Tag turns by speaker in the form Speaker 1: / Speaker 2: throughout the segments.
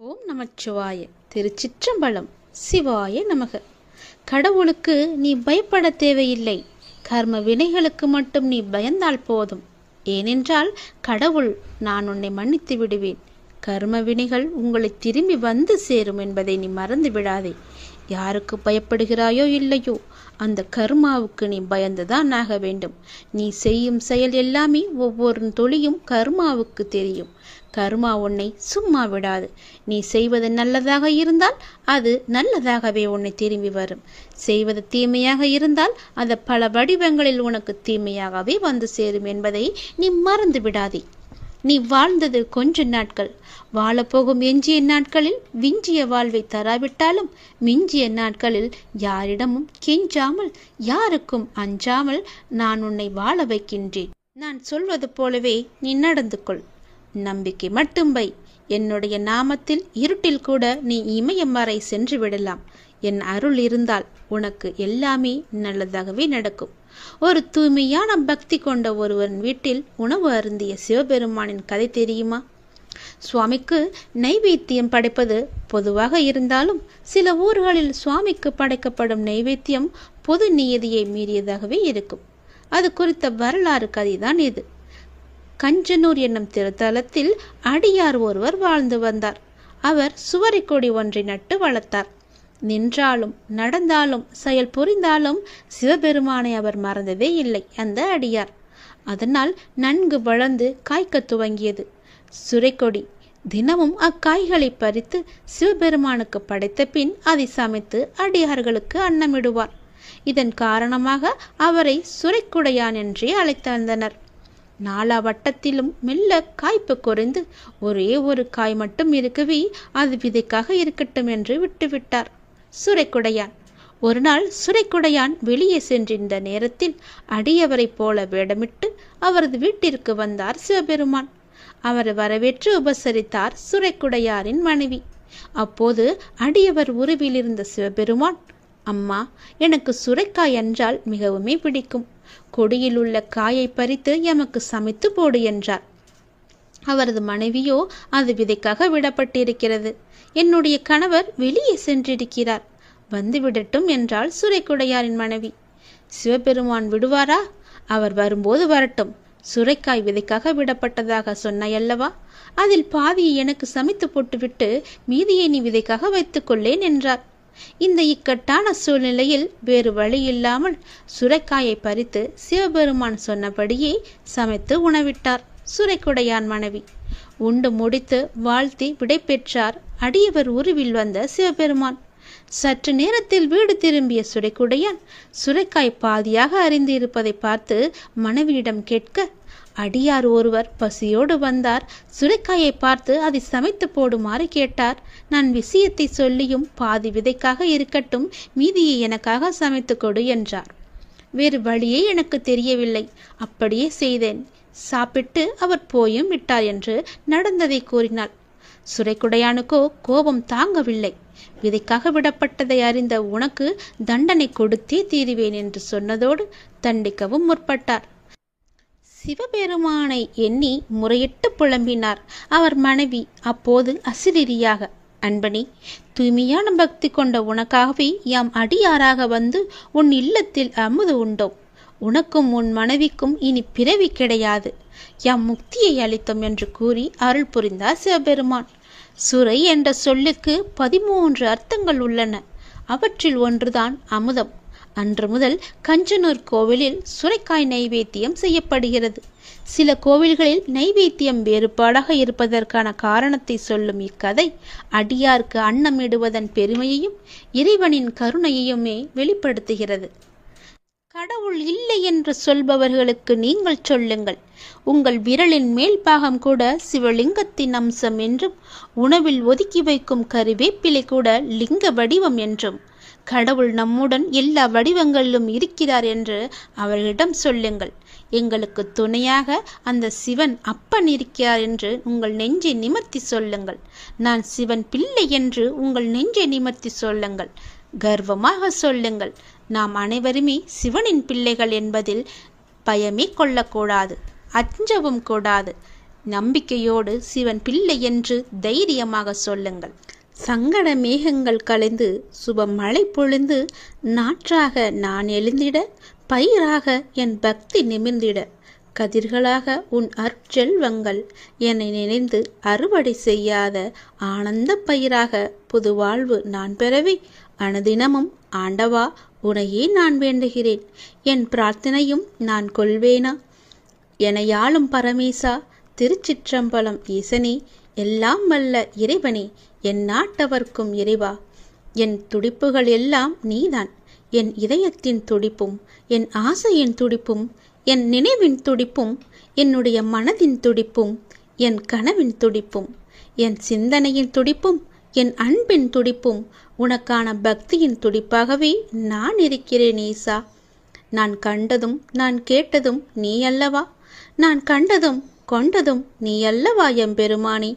Speaker 1: ஓம் நமச்சிவாய. திருச்சிற்றம்பலம். சிவாய நமக. கடவுளுக்கு நீ பயப்பட தேவையில்லை. கர்ம வினைகளுக்கு மட்டும் நீ பயந்தால் போதும். ஏனென்றால் கடவுள் நான் உன்னை மன்னித்து விடுவேன். கர்ம வினைகள் உங்களை திரும்பி வந்து சேரும் என்பதை நீ மறந்து விடாதே. யாருக்கு பயப்படுகிறாயோ இல்லையோ அந்த கர்மாவுக்கு நீ பயந்துதான் ஆக வேண்டும். நீ செய்யும் செயல் எல்லாமே ஒவ்வொரு தொழியும் கர்மாவுக்கு தெரியும். கர்மா உன்னை சும்மா விடாது. நீ செய்வது நல்லதாக இருந்தால் அது நல்லதாகவே உன்னை திரும்பி வரும். செய்வது தீமையாக இருந்தால் அது பல வடிவங்களில் உனக்கு தீமையாகவே வந்து சேரும் என்பதை நீ மறந்து விடாதே. நீ வாழ்ந்தது கொஞ்ச நாட்கள். வாழப்போகும் எஞ்சிய நாட்களில் விஞ்சிய வாழ்வை தராவிட்டாலும் மிஞ்சிய நாட்களில் யாரிடமும் கெஞ்சாமல் யாருக்கும் அஞ்சாமல் நான் உன்னை வாழ வைக்கின்றேன். நான் சொல்வது போலவே நீ நடந்து கொள். நம்பிக்கை மட்டும் வை. என்னுடைய நாமத்தில் இருட்டில் கூட நீ இமயம் வரை சென்று விடலாம். என் அருள் இருந்தால் உனக்கு எல்லாமே நல்லதாகவே நடக்கும். ஒரு தூய்மையான பக்தி கொண்ட ஒருவன் வீட்டில் உணவு அருந்திய சிவபெருமானின் கதை தெரியுமா? சுவாமிக்கு நைவேத்தியம் படைப்பது பொதுவாக இருந்தாலும் சில ஊர்களில் சுவாமிக்கு படைக்கப்படும் நைவேத்தியம் பொது நியதியை மீறியதாகவே இருக்கும். அது குறித்த வரலாறு கதைதான் இது. கஞ்சனூர் என்னும் திருத்தலத்தில் அடியார் ஒருவர் வாழ்ந்து வந்தார். அவர் சுவரைக்கொடி ஒன்றை நட்டு வளர்த்தார். நின்றாலும் நடந்தாலும் செயல் புரிந்தாலும் சிவபெருமானை அவர் மறந்ததே இல்லை அந்த அடியார். அதனால் நன்கு வளர்ந்து காய்க்க துவங்கியது சுரைக்கொடி. தினமும் அக்காய்களை பறித்து சிவபெருமானுக்கு படைத்த பின் அதை சமைத்து அடியார்களுக்கு அன்னமிடுவார். இதன் காரணமாக அவரை சுரைக்குடையான் என்றே அழைத்து வந்தனர். நாலா வட்டத்திலும் மெல்ல காய்ப்பு குறைந்து ஒரே ஒரு காய் மட்டும் இருக்கவே அது விதைக்காக இருக்கட்டும் என்று விட்டுவிட்டார் சுரைக்குடையான். ஒரு நாள் சுரைக்குடையான் வெளியே சென்றிருந்த நேரத்தில் அடியவரை போல வேடமிட்டு அவரது வீட்டிற்கு வந்தார் சிவபெருமான். அவரை வரவேற்று உபசரித்தார் சுரைக்குடையாரின் மனைவி. அப்போது அடியவர் உருவில் இருந்த சிவபெருமான், அம்மா, எனக்கு சுரைக்காய் என்றால் மிகவுமே பிடிக்கும். கொடியில் உள்ள காயை பறித்து எமக்கு சமைத்து போடு என்றார். அவரது மனைவியோ அது விதைக்காக விடப்பட்டிருக்கிறது. என்னுடைய கணவர் வெளியே சென்றிருக்கிறார், வந்துவிடட்டும் என்றாள் சுரைக்குடையாரின் மனைவி. சிவபெருமான் விடுவாரா? அவர் வரும்போது வரட்டும். சுரைக்காய் விதைக்காக விடப்பட்டதாக சொன்னாயல்லவா, அதில் பாதியை எனக்கு சமைத்து போட்டுவிட்டு மீதியை நீ விதைக்காக வைத்துக்கொள்ளேன் என்றார். இந்த இக்கட்டான சூழ்நிலையில் வேறு வழி இல்லாமல் சுரைக்காயை பறித்து சிவபெருமான் சொன்னபடியே சமைத்து உணவிட்டார் சுரைக்குடையான் மனைவி. உண்டு முடித்து வாழ்த்தி விடை பெற்றார் அடியவர் உருவில் வந்த சிவபெருமான். சற்று நேரத்தில் வீடு திரும்பிய சுரைக்குடையான் சுரைக்காய் பாதியாக அறிந்து இருப்பதை பார்த்து மனைவியிடம் கேட்க, அடியார் ஒருவர் பசியோடு வந்தார். சுரைக்காயை பார்த்து அதை சமைத்து போடுமாறு கேட்டார். நான் விஷயத்தை சொல்லியும் பாதி விதைக்காக இருக்கட்டும், மீதியை எனக்காக சமைத்து கொடு என்றார். வேறு வழியே எனக்கு தெரியவில்லை, அப்படியே செய்தேன். சாப்பிட்டு அவர் போயும் விட்டார் என்று நடந்ததை கூறினாள். சுரைக்குடையானுக்கோ கோபம் தாங்கவில்லை. விதைக்காக விடப்பட்டதை அறிந்த உனக்கு தண்டனை கொடுத்தே தீருவேன் என்று சொன்னதோடு தண்டிக்கவும் முற்பட்டார். சிவபெருமானை எண்ணி முறையிட்டு புலம்பினார் அவர் மனைவி. அப்போது அசிரியாக, அன்பனி, தூய்மையான பக்தி கொண்ட உனக்காகவே யாம் அடியாராக வந்து உன் இல்லத்தில் அமுது உண்டோம். உனக்கும் உன் மனைவிக்கும் இனி பிறவி கிடையாது. யாம் முக்தியை அளித்தோம் என்று கூறி அருள் புரிந்தார் சிவபெருமான். சுரை என்ற சொல்லுக்கு 13 அர்த்தங்கள் உள்ளன. அவற்றில் ஒன்றுதான் அமுதம். அன்று முதல் கஞ்சனூர் கோவிலில் சுரைக்காய் நைவேத்தியம் செய்யப்படுகிறது. சில கோவில்களில் நைவேத்தியம் வேறுபாடாக இருப்பதற்கான காரணத்தை சொல்லும் இக்கதை அடியாருக்கு அன்னமிடுவதன் பெருமையையும் இறைவனின் கருணையையுமே வெளிப்படுத்துகிறது. கடவுள் இல்லை என்று சொல்பவர்களுக்கு நீங்கள் சொல்லுங்கள், உங்கள் விரலின் மேல் பாகம் கூட சிவலிங்கத்தின் அம்சம் என்றும், உணவில் ஒதுக்கி வைக்கும் கருவேப்பிலை கூட லிங்க வடிவம் என்றும், கடவுள் நம்முடன் எல்லா வடிவங்களிலும் இருக்கிறார் என்று அவர்களிடம் சொல்லுங்கள். எங்களுக்கு துணையாக அந்த சிவன் அப்பன் இருக்கிறார் என்று உங்கள் நெஞ்சை நிமிர்த்தி சொல்லுங்கள். நான் சிவன் பிள்ளை என்று உங்கள் நெஞ்சை நிமிர்த்தி சொல்லுங்கள். கர்வமாக சொல்லுங்கள், நாம் அனைவருமே சிவனின் பிள்ளைகள் என்பதில் பயமே கொள்ளக்கூடாது, அஞ்சவும் கூடாது. நம்பிக்கையோடு சிவன் பிள்ளை என்று தைரியமாக சொல்லுங்கள். சங்கட மேகங்கள் கலைந்து சுப மழை பொழிந்து நாற்றாக நான் எழுந்திட, பயிராக என் பக்தி நிமிர்ந்திட, கதிர்களாக உன் அற்செல்வங்கள் என்னை நினைந்து அறுவடை செய்யாத ஆனந்த பயிராக புது வாழ்வு நான் பெறவே அனுதினமும் ஆண்டவா உனையே நான் வேண்டுகிறேன். என் பிரார்த்தனையும் நான் கொள்வேனா? எனையாளும் பரமேசா, திருச்சிற்றம்பலம் ஈசனே, எல்லாம் வல்ல இறைவனே, என் நாட்டவர்க்கும் இறைவா, என் துடிப்புகள் எல்லாம் நீதான். என் இதயத்தின் துடிப்பும், என் ஆசையின் துடிப்பும், என் நினைவின் துடிப்பும், என்னுடைய மனதின் துடிப்பும், என் கனவின் துடிப்பும், என் சிந்தனையின் துடிப்பும், என் அன்பின் துடிப்பும், உனக்கான பக்தியின் துடிப்பாகவே நான் இருக்கிறேன் ஈசா. நான் கண்டதும் நான் கேட்டதும் நீ அல்லவா? நான் கண்டதும் கொண்டதும் நீ அல்லவா எம்பெருமானே?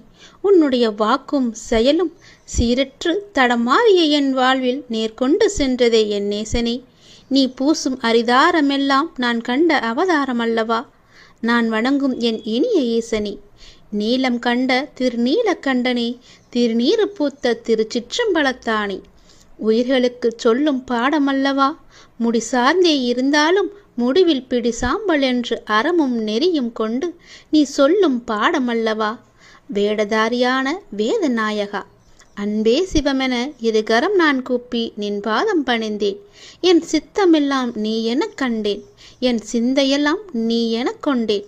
Speaker 1: உன்னுடைய வாக்கும் செயலும் சீரற்று தடமாறிய என் வாழ்வில் நேர்கொண்டு சென்றதே என் நேசனே. நீ பூசும் அரிதாரமெல்லாம் நான் கண்ட அவதாரம் அல்லவா? நான் வணங்கும் என் இனிய ஈசனே, நீலம் கண்ட திருநீலக்கண்டனே, திருநீறு பூத்த திருச்சிற்றம்பலத்தானே, உயிர்களுக்கு சொல்லும் பாடமல்லவா? முடி சார்ந்தே இருந்தாலும் முடிவில் பிடி சாம்பல் என்று அறமும் நெறியும் கொண்டு நீ சொல்லும் பாடமல்லவா? வேடதாரியான வேதநாயகா, அன்பே சிவமென இருகரம் நான் கூப்பி நின் பாதம் பணிந்தேன். என் சித்தமெல்லாம் நீ எனக் கண்டேன், என் சிந்தையெல்லாம் நீ எனக் கொண்டேன்.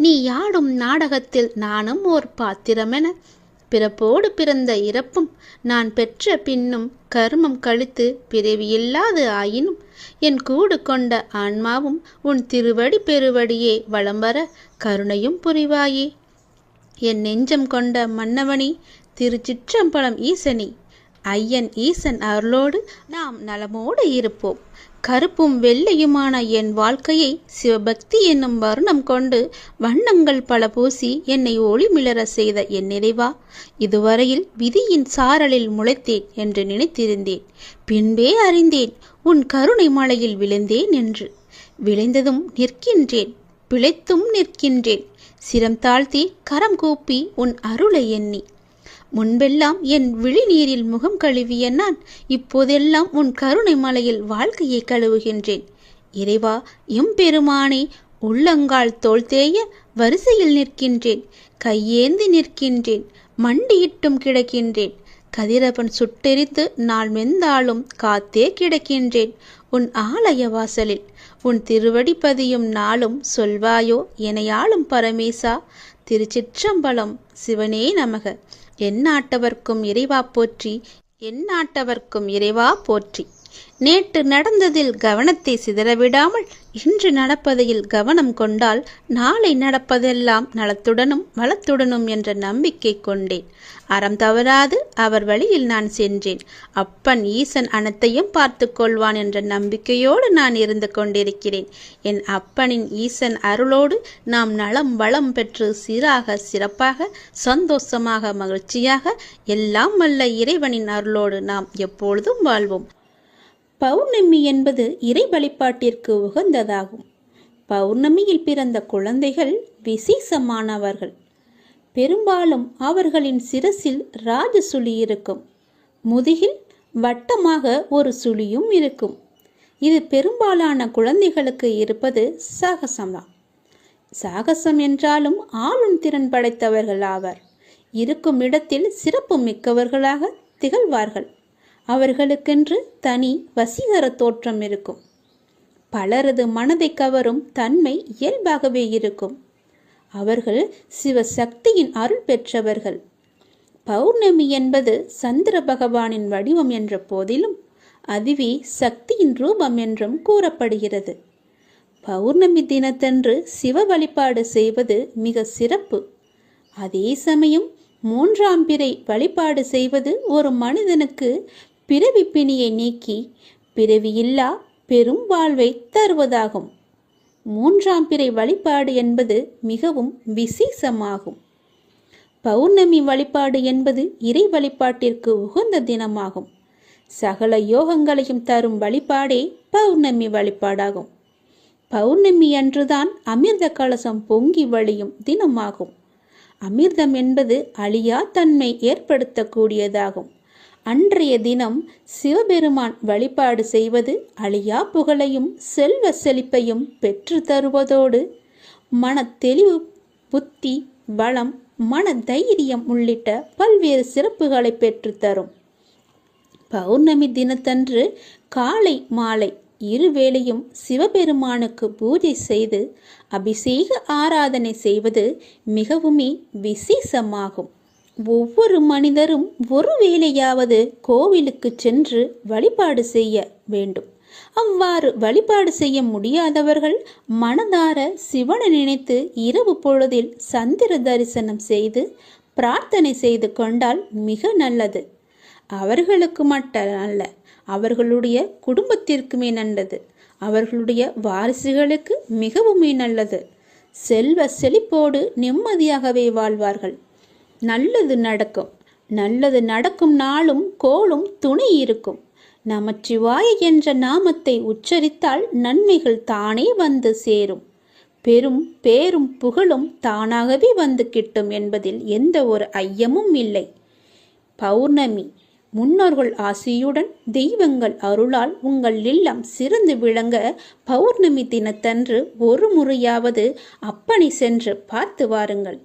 Speaker 1: நீ யாடும் நாடகத்தில் நானும் ஓர் பாத்திரமென, பிறப்போடு பிறந்த இறப்பும் நான் பெற்ற பின்னும் கர்மம் கழித்து பிறவியில்லாது ஆயினும் என் கூடு கொண்ட ஆன்மாவும் உன் திருவடி பெருவடியே வலம் வர கருணையும் புரிவாயே. என் நெஞ்சம் கொண்ட மன்னவனே, திருச்சிற்றம்பலம் ஈசனே, ஐயன் ஈசன் அருளோடு நாம் நலமோடு இருப்போம். கருப்பும் வெள்ளையுமான என் வாழ்க்கையை சிவபக்தி என்னும் வர்ணம் கொண்டு வண்ணங்கள் பல பூசி என்னை ஒளிமிளர செய்த என் நிறைவா, இதுவரையில் விதியின் சாரலில் முளைத்தேன் என்று நினைத்திருந்தேன். பின்பே அறிந்தேன் உன் கருணை மலையில் விழுந்தேன் என்று. விளைந்ததும் நிற்கின்றேன், பிழைத்தும் நிற்கின்றேன், சிரம் தாழ்த்தி கரம் கூப்பி உன் அருளை எண்ணி. முன்பெல்லாம் என் விழி நீரில் முகம் கழுவிய நான் இப்போதெல்லாம் உன் கருணை மலையில் வாழ்க்கையை கழுவுகின்றேன். இறைவா எம்பெருமானே, உள்ளங்கால் தோள் தேய வரிசையில் நிற்கின்றேன், கையேந்தி நிற்கின்றேன், மண்டியிட்டும் கிடக்கின்றேன். கதிரவன் சுட்டெரித்து நாள் மெந்தாலும் காத்தே கிடக்கின்றேன் உன் ஆலய வாசலில். உன் திருவடி பதியும் நாளும் சொல்வாயோ எனையாளும் பரமேசா. திருச்சிற்றம்பலம் சிவனே நமக. எந்நாட்டவர்க்கும் இறைவா போற்றி, எந்நாட்டவர்க்கும் இறைவா போற்றி. நேற்று நடந்ததில் கவனத்தை சிதறவிடாமல் இன்று நடப்பதையில் கவனம் கொண்டால் நாளை நடப்பதெல்லாம் நலத்துடனும் வளத்துடனும் என்ற நம்பிக்கை கொண்டேன். அறம் தவறாது அவர் வழியில் நான் சென்றேன். அப்பன் ஈசன் அனைத்தையும் பார்த்து கொள்வான் என்ற நம்பிக்கையோடு நான் இருந்து கொண்டிருக்கிறேன். என் அப்பனின் ஈசன் அருளோடு நாம் நலம் வளம் பெற்று சீராக சிறப்பாக சந்தோஷமாக மகிழ்ச்சியாக எல்லாம் வல்ல இறைவனின் அருளோடு நாம் எப்பொழுதும் வாழ்வோம். பௌர்ணமி என்பது இறை வழிபாட்டிற்கு உகந்ததாகும். பௌர்ணமியில் பிறந்த குழந்தைகள் விசேஷமானவர்கள். பெரும்பாலும் அவர்களின் சிரசில் ராஜ சுழி இருக்கும். முதுகில் வட்டமாக ஒரு சுழியும் இருக்கும். இது பெரும்பாலான குழந்தைகளுக்கு இருப்பது சாகசம்தான். சாகசம் என்றாலும் ஆளும் திறன் படைத்தவர்கள் ஆவர். இருக்கும் இடத்தில் சிறப்பு மிக்கவர்களாக திகழ்வார்கள். அவர்களுக்கென்று தனி வசீகர தோற்றம் இருக்கும். பலரது மனதை கவரும் தன்மை இயல்பாகவே இருக்கும். அவர்கள் சிவசக்தியின் அருள் பெற்றவர்கள். பௌர்ணமி என்பது சந்திர பகவானின் வடிவம் என்ற போதிலும் அதுவே சக்தியின் ரூபம் என்றும் கூறப்படுகிறது. பௌர்ணமி தினத்தன்று சிவ வழிபாடு செய்வது மிக சிறப்பு. அதே சமயம் 3ஆம் பிறை வழிபாடு செய்வது ஒரு மனிதனுக்கு பிறவி பிணியை நீக்கி பிறவியில்லா பெரும் வாழ்வை தருவதாகும். 3ஆம் பிறை வழிபாடு என்பது மிகவும் விசேஷமாகும். பௌர்ணமி வழிபாடு என்பது இறை வழிபாட்டிற்கு உகந்த தினமாகும். சகல யோகங்களையும் தரும் வழிபாடே பௌர்ணமி வழிபாடாகும். பௌர்ணமி அன்றுதான் அமிர்த கலசம் பொங்கி வழியும் தினமாகும். அமிர்தம் என்பது அழியா தன்மை ஏற்படுத்தக்கூடியதாகும். அன்றைய தினம் சிவபெருமான் வழிபாடு செய்வது அழியா புகழையும் செல்வ செழிப்பையும் பெற்று தருவதோடு மன தெளிவு, புத்தி, பலம், மன தைரியம் உள்ளிட்ட பல்வேறு சிறப்புகளை பெற்றுத்தரும். பௌர்ணமி தினத்தன்று காலை மாலை இருவேளையும் சிவபெருமானுக்கு பூஜை செய்து அபிஷேக ஆராதனை செய்வது மிகவுமே விசேஷமாகும். ஒவ்வொரு மனிதரும் ஒரு வேளையாவது கோவிலுக்கு சென்று வழிபாடு செய்ய வேண்டும். அவ்வாறு வழிபாடு செய்ய முடியாதவர்கள் மனதார சிவனை நினைத்து இரவு பொழுதில் சந்திர தரிசனம் செய்து பிரார்த்தனை செய்து கொண்டால் மிக நல்லது. அவர்களுக்கு மட்டுமல்ல, அவர்களுடைய குடும்பத்திற்குமே நல்லது. அவர்களுடைய வாரிசுகளுக்கு மிகவுமே நல்லது. செல்வ செழிப்போடு நிம்மதியாகவே வாழ்வார்கள். நல்லது நடக்கும். நல்லது நடக்கும் நாளும் கோளும் துணை இருக்கும். நமச்சிவாய என்ற நாமத்தை உச்சரித்தால் நன்மைகள் தானே வந்து சேரும். பெரும் பேரும் புகழும் தானாகவே வந்து கிட்டும் என்பதில் எந்த ஒரு ஐயமும் இல்லை. பௌர்ணமி முன்னோர்கள் ஆசியுடன் தெய்வங்கள் அருளால் உங்கள் இல்லம் சிறந்து விளங்க பௌர்ணமி தினத்தன்று ஒரு முறையாவது அப்பனை சென்று பார்த்து வாருங்கள்.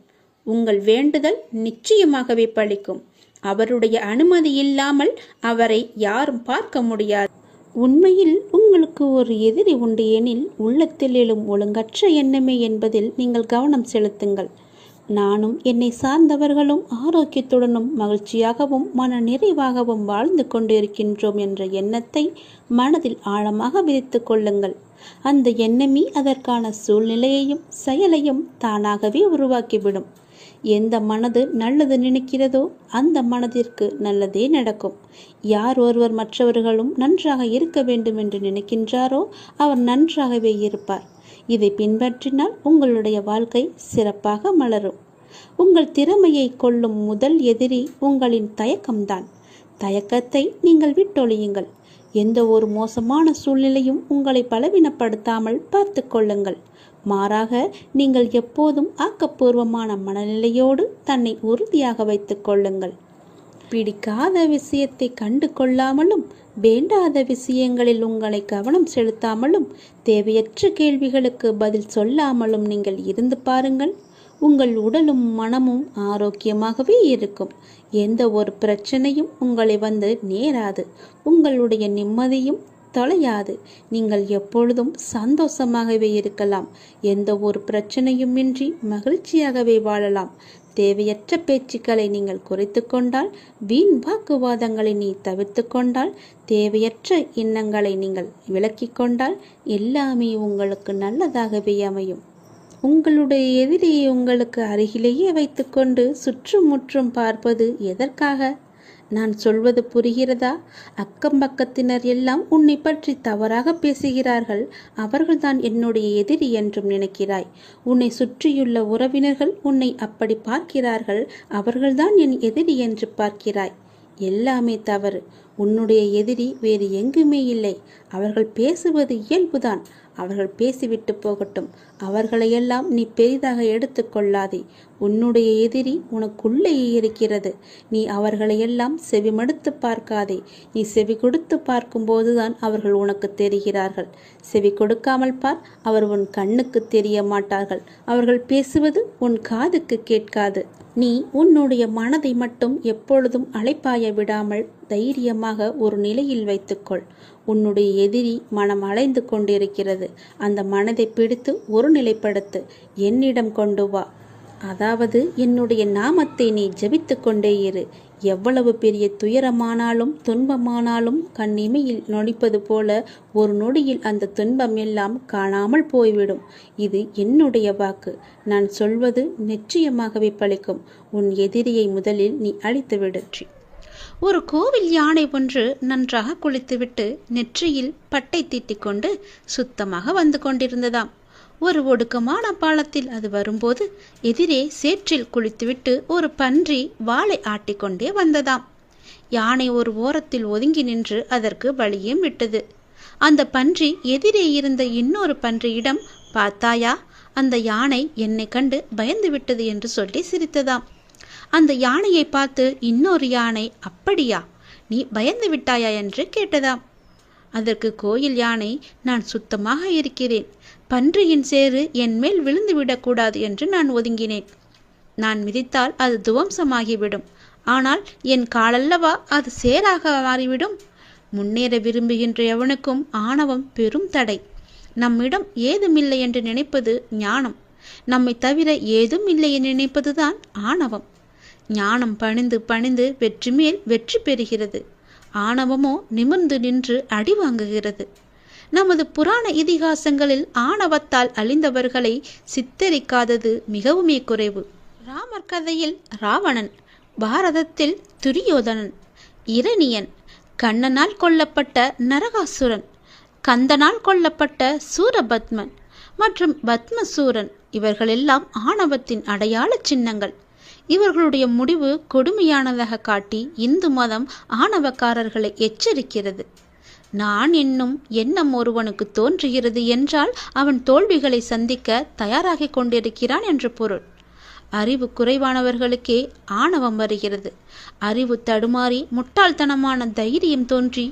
Speaker 1: உங்கள் வேண்டுதல் நிச்சயமாகவே பலிக்கும். அவருடைய அனுமதி இல்லாமல் அவரை யாரும் பார்க்க முடியாது. உண்மையில் உங்களுக்கு ஒரு எதிரி உண்டு எனில் உள்ளத்தில் எழும் ஒழுங்கற்ற எண்ணமே என்பதில் நீங்கள் கவனம் செலுத்துங்கள். நானும் என்னை சார்ந்தவர்களும் ஆரோக்கியத்துடனும் மகிழ்ச்சியாகவும் மன நிறைவாகவும் வாழ்ந்து கொண்டிருக்கின்றோம் என்ற எண்ணத்தை மனதில் ஆழமாக விதித்து கொள்ளுங்கள். அந்த எண்ணமே அதற்கான சூழ்நிலையையும் செயலையும் தானாகவே உருவாக்கிவிடும். எந்த மனது நல்லது நினைக்கிறதோ அந்த மனதிற்கு நல்லதே நடக்கும். யார் ஒருவர் மற்றவர்களும் நன்றாக இருக்க வேண்டும் என்று நினைக்கின்றாரோ அவர் நன்றாகவே இருப்பார். இதை பின்பற்றினால் உங்களுடைய வாழ்க்கை சிறப்பாக மலரும். உங்கள் திறமையை கொள்ளும் முதல் எதிரி உங்களின் தயக்கம்தான். தயக்கத்தை நீங்கள் விட்டொழியுங்கள். எந்த ஒரு மோசமான சூழ்நிலையும் உங்களை பலவீனப்படுத்தாமல் பார்த்து கொள்ளுங்கள். மாறாக நீங்கள் எப்போதும் ஆக்கப்பூர்வமான மனநிலையோடு தன்னை உறுதியாக வைத்துக் கொள்ளுங்கள். பிடிக்காத விஷயத்தை கண்டு கொள்ளாமலும் வேண்டாத விஷயங்களில் உங்களை கவனம் செலுத்தாமலும் தேவையற்ற கேள்விகளுக்கு பதில் சொல்லாமலும் நீங்கள் இருந்து பாருங்கள். உங்கள் உடலும் மனமும் ஆரோக்கியமாகவே இருக்கும். எந்த ஒரு பிரச்சனையும் உங்களை வந்து நேராது. உங்களுடைய நிம்மதியும் தொலையாது. நீங்கள் எப்பொழுதும் சந்தோஷமாகவே இருக்கலாம். எந்த ஒரு பிரச்சனையுமின்றி மகிழ்ச்சியாகவே வாழலாம். தேவையற்ற பேச்சுக்களை நீங்கள் குறைத்து கொண்டால், வீண் வாக்குவாதங்களை நீ தவிர்த்து கொண்டால், தேவையற்ற எண்ணங்களை நீங்கள் விலக்கி கொண்டால் எல்லாமே உங்களுக்கு நல்லதாகவே அமையும். உங்களுடைய எதிரியை உங்களுக்கு அருகிலேயே வைத்துக்கொண்டு சுற்றுமுற்றும் பார்ப்பது எதற்காக? நான் சொல்வது புரிகிறதா? அக்கம் பக்கத்தினர் எல்லாம் உன்னை பற்றி தவறாக பேசுகிறார்கள். அவர்கள்தான் என்னுடைய எதிரி என்றும் நினைக்கிறாய். உன்னை சுற்றியுள்ள உறவினர்கள் உன்னை அப்படி பார்க்கிறார்கள். அவர்கள்தான் என் எதிரி என்று பார்க்கிறாய். எல்லாமே தவறு. உன்னுடைய எதிரி வேறு எங்குமே இல்லை. அவர்கள் பேசுவது இயல்புதான். அவர்கள் பேசிவிட்டு போகட்டும். அவர்களையெல்லாம் நீ பெரிதாக எடுத்துக்கொள்ளாதே. உன்னுடைய எதிரி உனக்குள்ளேயே இருக்கிறது. நீ அவர்களையெல்லாம் செவிமடுத்து பார்க்காதே. நீ செவி கொடுத்து பார்க்கும்போதுதான் அவர்கள் உனக்கு தெரிகிறார்கள். செவி கொடுக்காமல் பார், அவர் உன் கண்ணுக்கு தெரிய மாட்டார்கள். அவர்கள் பேசுவது உன் காதுக்கு கேட்காது. நீ உன்னுடைய மனதை மட்டும் எப்பொழுதும் அலைப்பாய விடாமல் தைரியமாக ஒரு நிலையில் வைத்துக்கொள். உன்னுடைய எதிரி மனம் அலைந்து கொண்டிருக்கிறது. அந்த மனதை பிடித்து ஒரு நிலைப்படுத்து. என்னிடம் கொண்டு வா. அதாவது என்னுடைய நாமத்தை நீ ஜபித்து கொண்டே இரு. எவ்வளவு பெரிய துயரமானாலும் துன்பமானாலும் கண்ணிமையில் நொடிப்பது போல ஒரு நொடியில் அந்த துன்பம் எல்லாம் காணாமல் போய்விடும். இது என்னுடைய வாக்கு. நான் சொல்வது நிச்சயமாகவே பலிக்கும். உன் எதிரியை முதலில் நீ அழித்துவிடு. ஒரு கோவில் யானை ஒன்று நன்றாக குளித்துவிட்டு நெற்றியில் பட்டை தீட்டிக்கொண்டு சுத்தமாக வந்து கொண்டிருந்ததாம். ஒரு ஒடுக்கமான பாலத்தில் அது வரும்போது எதிரே சேற்றில் குளித்துவிட்டு ஒரு பன்றி வாளை ஆட்டிக்கொண்டே வந்ததாம். யானை ஒரு ஓரத்தில் ஒதுங்கி நின்று அதற்கு வழியும் விட்டது. அந்த பன்றி எதிரே இருந்த இன்னொரு பன்றியிடம், பார்த்தாயா, அந்த யானை என்னை கண்டு பயந்து விட்டது என்று சொல்லி சிரித்ததாம். அந்த யானையை பார்த்து இன்னொரு யானை, அப்படியா, நீ பயந்து விட்டாயா என்று கேட்டதாம். அதற்கு கோயில் யானை, நான் சுத்தமாக இருக்கிறேன், பன்றியின் சேறு என் மேல் விழுந்து விடக்கூடாது என்று நான் ஒதுங்கினேன். நான் மிதித்தால் அது துவம்சமாகிவிடும், ஆனால் என் காலல்லவா அது சேராக மாறிவிடும். முன்னேற விரும்புகின்ற எவனுக்கும் ஆணவம் பெரும் தடை. நம்மிடம் ஏதுமில்லை என்று நினைப்பது ஞானம், நம்மை தவிர ஏதும் இல்லை என்று நினைப்பதுதான் ஆணவம். ஞானம் பணிந்து பணிந்து வெற்றி மேல் வெற்றி பெறுகிறது, ஆணவமோ நிமிர்ந்து நின்று அடி வாங்குகிறது. நமது புராண இதிகாசங்களில் ஆணவத்தால் அழிந்தவர்களை சித்தரிக்காதது மிகவுமே குறைவு. ராமர் கதையில் ராவணன், பாரதத்தில் துரியோதனன், இரணியன், கண்ணனால் கொல்லப்பட்ட நரகாசுரன், கந்தனால் கொல்லப்பட்ட சூரபத்மன் மற்றும் பத்மசூரன் இவர்களெல்லாம் ஆணவத்தின் அடையாள சின்னங்கள். இவர்களுடைய முடிவு கொடுமையானதாக காட்டி இந்து மதம் ஆணவக்காரர்களை எச்சரிக்கிறது. நான் என்னும் எண்ணம் ஒருவனுக்கு தோன்றுகிறது என்றால் அவன் தோல்விகளை சந்திக்க தயாராகி கொண்டிருக்கிறான் என்று பொருள். அறிவு குறைவானவர்களுக்கே ஆணவம் வருகிறது. அறிவு தடுமாறி முட்டாள்தனமான தைரியம் தோன்றி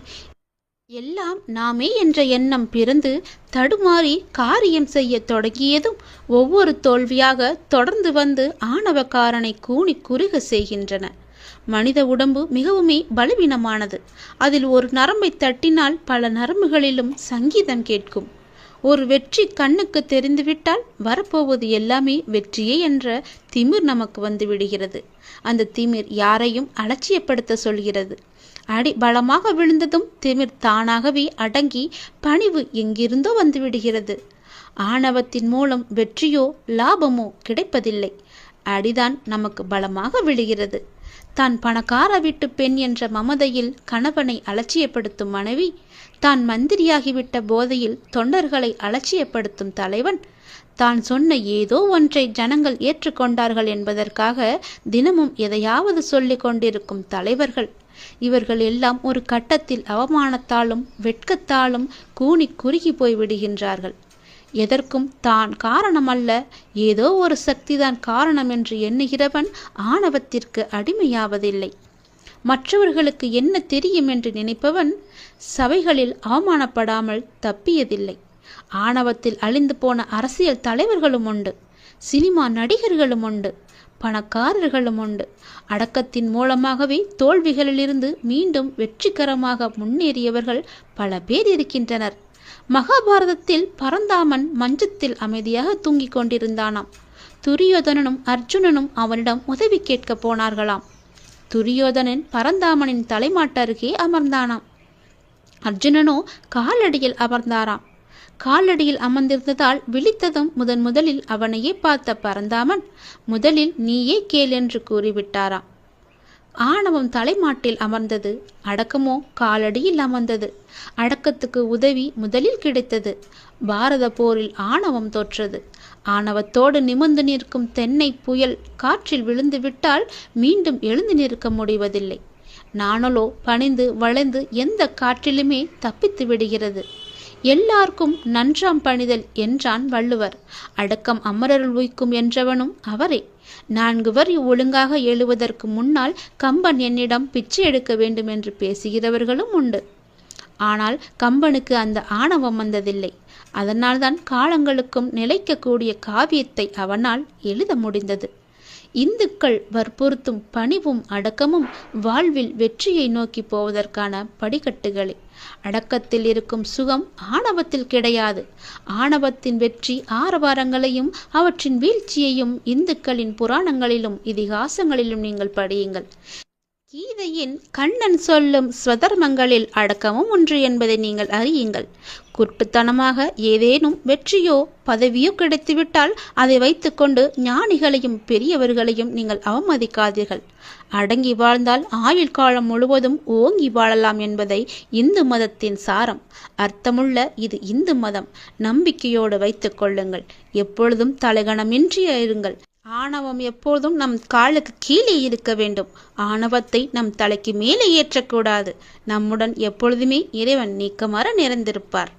Speaker 1: எல்லாம் நாமே என்ற எண்ணம் பிறந்து தடுமாறி காரியம் செய்ய தொடங்கியதும் ஒவ்வொரு தோல்வியாக தொடர்ந்து வந்து ஆணவக்காரனை கூனி குறுக செய்கின்றன. மனித உடம்பு மிகவுமே பலவீனமானது. அதில் ஒரு நரம்பை தட்டினால் பல நரம்புகளிலும் சங்கீதம் கேட்கும். ஒரு வெற்றி கண்ணுக்கு தெரிந்துவிட்டால் வரப்போவது எல்லாமே வெற்றியே என்ற திமிர் நமக்கு வந்து விடுகிறது. அந்த திமிர் யாரையும் அலட்சியப்படுத்த சொல்கிறது. அடி பலமாக விழுந்ததும் திமிர் தானாகவே அடங்கி பணிவு எங்கிருந்தோ வந்து விடுகிறது. ஆணவத்தின் மூலம் வெற்றியோ லாபமோ கிடைப்பதில்லை. அடிதான் நமக்கு பலமாக விழுகிறது. தான் பணக்கார வீட்டு பெண் என்ற மமதையில் கணவனை அலட்சியப்படுத்தும் மனைவி, தான் மந்திரியாகிவிட்ட போதையில் தொண்டர்களை அலட்சியப்படுத்தும் தலைவன், தான் சொன்ன ஏதோ ஒன்றை ஜனங்கள் ஏற்றுக்கொண்டார்கள் என்பதற்காக தினமும் எதையாவது சொல்லிக் கொண்டிருக்கும் தலைவர்கள், இவர்கள் எல்லாம் ஒரு கட்டத்தில் அவமானத்தாலும் வெட்கத்தாலும் கூனி குறுகி போய் விடுகின்றார்கள். எதற்கும் தான் காரணமல்ல, ஏதோ ஒரு சக்திதான் காரணம் என்று எண்ணுகிறவன் ஆணவத்திற்கு அடிமையாவதில்லை. மற்றவர்களுக்கு என்ன தெரியும் என்று நினைப்பவன் சபைகளில் அவமானப்படாமல் தப்பியதில்லை. ஆணவத்தில் அழிந்து போன அரசியல் தலைவர்களும் உண்டு, சினிமா நடிகர்களும் உண்டு, பணக்காரர்களும் உண்டு. அடக்கத்தின் மூலமாகவே தோல்விகளிலிருந்து மீண்டும் வெற்றிகரமாக முன்னேறியவர்கள் பல பேர் இருக்கின்றனர். மகாபாரதத்தில் பரந்தாமன் மஞ்சத்தில் அமைதியாக தூங்கிக் கொண்டிருந்தானாம். துரியோதனனும் அர்ஜுனனும் அவனிடம் உதவி கேட்க போனார்களாம். துரியோதனன் பரந்தாமனின் தலைமாட்டு அருகே அமர்ந்தானாம். அர்ஜுனனோ காலடியில் அமர்ந்தாராம். காலடியில் அமர்ந்திருந்ததால் விழித்ததும் முதலில் அவனையே பார்த்த பரந்தாமன், முதலில் நீயே கேள் என்று கூறிவிட்டாராம். ஆணவம் தலைமாட்டில் அமர்ந்தது, அடக்கமோ காலடியில் அமர்ந்தது. அடக்கத்துக்கு உதவி முதலில் கிடைத்தது. பாரத போரில் ஆணவம் தோற்றது. ஆணவத்தோடு நிமிர்ந்து நிற்கும் தென்னை புயல் காற்றில் விழுந்து விட்டால் மீண்டும் எழுந்து நிற்க முடிவதில்லை. நாணலோ பணிந்து வளைந்து எந்த காற்றிலுமே தப்பித்து விடுகிறது. எல்லாருக்கும் நன்றாம் பணிதல் என்றான் வள்ளுவர். அடக்கம் அமரருள் உய்க்கும் என்றவனும் அவரே. 4 வரி ஒழுங்காக எழுவதற்கு முன்னால் கம்பன் என்னிடம் பிச்சை எடுக்க வேண்டும் என்று பேசுகிறவர்களும் உண்டு. ஆனால் கம்பனுக்கு அந்த ஆணவம் வந்ததில்லை. அதனால்தான் காலங்களுக்கும் நிலைக்கக்கூடிய காவியத்தை அவனால் எழுத முடிந்தது. இந்துக்கள் வற்புறுத்தும் பணிவும் அடக்கமும் வாழ்வில் வெற்றியை நோக்கி போவதற்கான படிக்கட்டுகளே. அடக்கத்தில் இருக்கும் சுகம் ஆணவத்தில் கிடையாது. ஆணவத்தின் வெற்றி ஆரவாரங்களையும் அவற்றின் வீழ்ச்சியையும் இந்துக்களின் புராணங்களிலும் இதிகாசங்களிலும் நீங்கள் படியுங்கள். கீதையின் கண்ணன் சொல்லும் ஸ்வதர்மங்களில் அடக்கமும் ஒன்று என்பதை நீங்கள் அறியுங்கள். குருட்டுத்தனமாக ஏதேனும் வெற்றியோ பதவியோ கிடைத்துவிட்டால் அதை வைத்துக்கொண்டு ஞானிகளையும் பெரியவர்களையும் நீங்கள் அவமதிக்காதீர்கள். அடங்கி வாழ்ந்தால் ஆயுள் காலம் முழுவதும் ஓங்கி வாழலாம் என்பதை இந்து மதத்தின் சாரம். அர்த்தமுள்ள இது இந்து மதம். நம்பிக்கையோடு வைத்துக் கொள்ளுங்கள். எப்பொழுதும் தலைகணமின்றி இருங்கள். ஆணவம் எப்போதும் நம் காலுக்கு கீழே இருக்க வேண்டும். ஆணவத்தை நம் தலைக்கு மேலே ஏற்றக்கூடாது. நம்முடன் எப்பொழுதுமே இறைவன் நீக்கமற நிறைந்திருப்பார்.